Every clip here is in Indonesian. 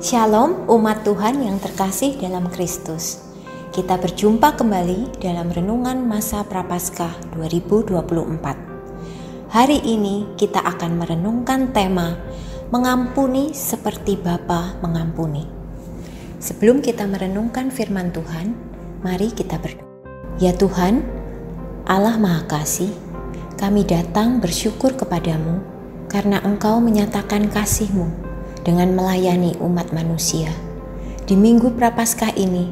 Shalom umat Tuhan yang terkasih dalam Kristus. Kita berjumpa kembali dalam Renungan Masa Prapaskah 2024. Hari ini kita akan merenungkan tema mengampuni seperti Bapa mengampuni. Sebelum kita merenungkan firman Tuhan, mari kita berdoa. Ya Tuhan, Allah Maha Kasih, kami datang bersyukur kepadamu karena Engkau menyatakan kasih-Mu dengan melayani umat manusia. Di Minggu Prapaskah ini,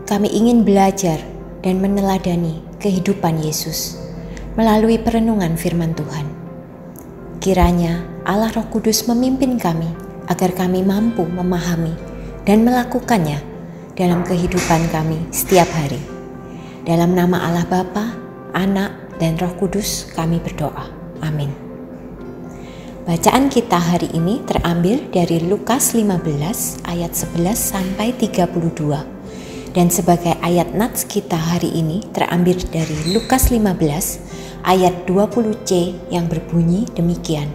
kami ingin belajar dan meneladani kehidupan Yesus melalui perenungan firman Tuhan. Kiranya Allah Roh Kudus memimpin kami agar kami mampu memahami dan melakukannya dalam kehidupan kami setiap hari. Dalam nama Allah Bapa, Anak, dan Roh Kudus kami berdoa. Amin. Bacaan kita hari ini terambil dari Lukas 15 ayat 11 sampai 32. Dan sebagai ayat nats kita hari ini terambil dari Lukas 15 ayat 20c yang berbunyi demikian.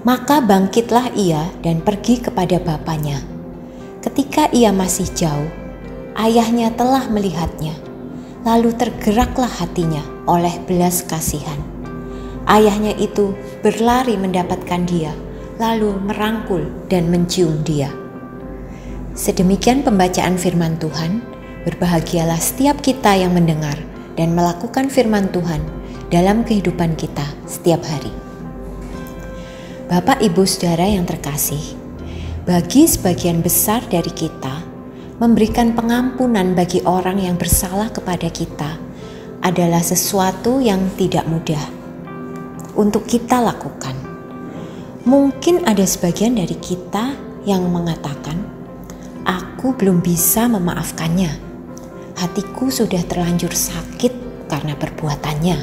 Maka bangkitlah ia dan pergi kepada bapaknya. Ketika ia masih jauh, ayahnya telah melihatnya. Lalu tergeraklah hatinya oleh belas kasihan. Ayahnya itu berlari mendapatkan dia, lalu merangkul dan mencium dia. Sedemikian pembacaan firman Tuhan. Berbahagialah setiap kita yang mendengar dan melakukan firman Tuhan dalam kehidupan kita setiap hari. Bapak, Ibu, Saudara yang terkasih, bagi sebagian besar dari kita, memberikan pengampunan bagi orang yang bersalah kepada kita adalah sesuatu yang tidak mudah untuk kita lakukan. Mungkin ada sebagian dari kita yang mengatakan, aku belum bisa memaafkannya. Hatiku sudah terlanjur sakit karena perbuatannya.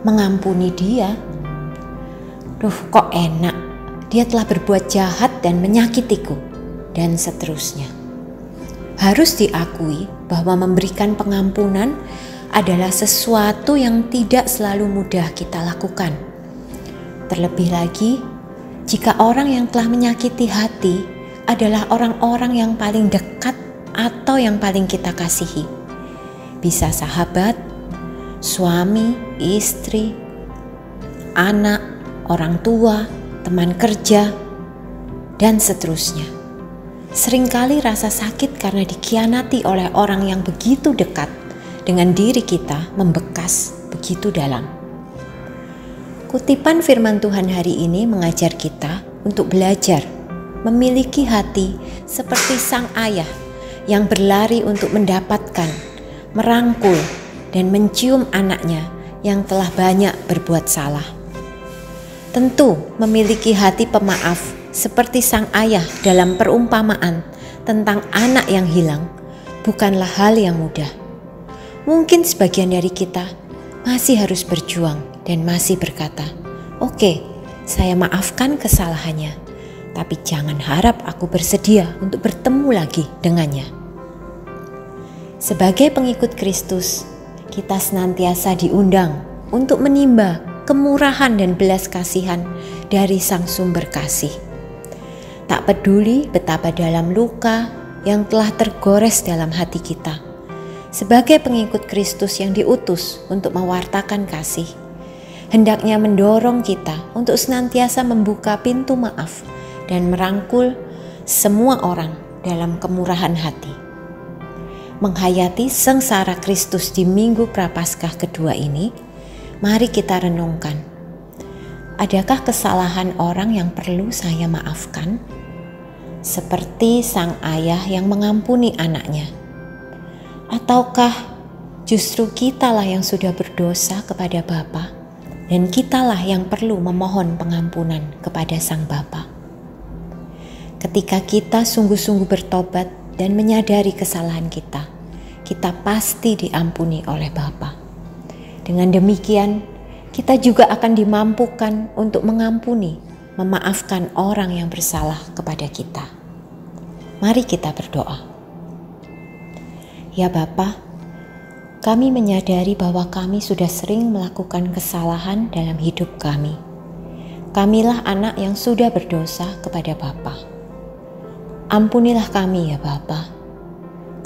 Mengampuni dia, kok enak, dia telah berbuat jahat dan menyakitiku, dan seterusnya. Harus diakui bahwa memberikan pengampunan adalah sesuatu yang tidak selalu mudah kita lakukan. Terlebih lagi, jika orang yang telah menyakiti hati adalah orang-orang yang paling dekat atau yang paling kita kasihi. Bisa sahabat, suami, istri, anak, orang tua, teman kerja, dan seterusnya. Seringkali rasa sakit karena dikhianati oleh orang yang begitu dekat dengan diri kita membekas begitu dalam. Kutipan firman Tuhan hari ini mengajar kita untuk belajar memiliki hati seperti sang ayah yang berlari untuk mendapatkan, merangkul, dan mencium anaknya yang telah banyak berbuat salah. Tentu memiliki hati pemaaf seperti sang ayah dalam perumpamaan tentang anak yang hilang bukanlah hal yang mudah. Mungkin sebagian dari kita masih harus berjuang dan masih berkata, oke, saya maafkan kesalahannya, tapi jangan harap aku bersedia untuk bertemu lagi dengannya. Sebagai pengikut Kristus, kita senantiasa diundang untuk menimba kemurahan dan belas kasihan dari Sang Sumber Kasih. Tak peduli betapa dalam luka yang telah tergores dalam hati kita, sebagai pengikut Kristus yang diutus untuk mewartakan kasih, hendaknya mendorong kita untuk senantiasa membuka pintu maaf dan merangkul semua orang dalam kemurahan hati. Menghayati sengsara Kristus di Minggu Prapaskah kedua ini, mari kita renungkan. Adakah kesalahan orang yang perlu saya maafkan? Seperti sang ayah yang mengampuni anaknya. Ataukah justru kitalah yang sudah berdosa kepada Bapa dan kitalah yang perlu memohon pengampunan kepada Sang Bapa? Ketika kita sungguh-sungguh bertobat dan menyadari kesalahan kita, kita pasti diampuni oleh Bapa. Dengan demikian, kita juga akan dimampukan untuk mengampuni, memaafkan orang yang bersalah kepada kita. Mari kita berdoa. Ya Bapa, kami menyadari bahwa kami sudah sering melakukan kesalahan dalam hidup kami. Kamilah anak yang sudah berdosa kepada Bapa. Ampunilah kami ya Bapa.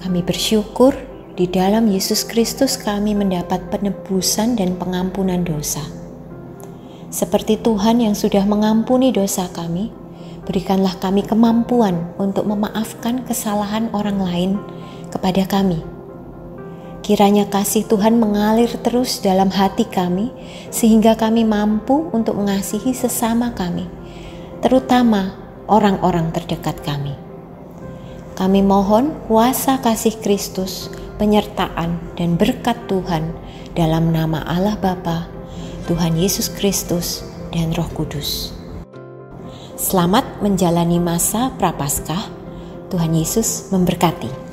Kami bersyukur di dalam Yesus Kristus kami mendapat penebusan dan pengampunan dosa. Seperti Tuhan yang sudah mengampuni dosa kami, berikanlah kami kemampuan untuk memaafkan kesalahan orang lain kepada kami. Kiranya kasih Tuhan mengalir terus dalam hati kami, sehingga kami mampu untuk mengasihi sesama kami, terutama orang-orang terdekat kami. Kami mohon kuasa kasih Kristus, penyertaan dan berkat Tuhan dalam nama Allah Bapa, Tuhan Yesus Kristus, dan Roh Kudus. Selamat menjalani masa Prapaskah. Tuhan Yesus memberkati.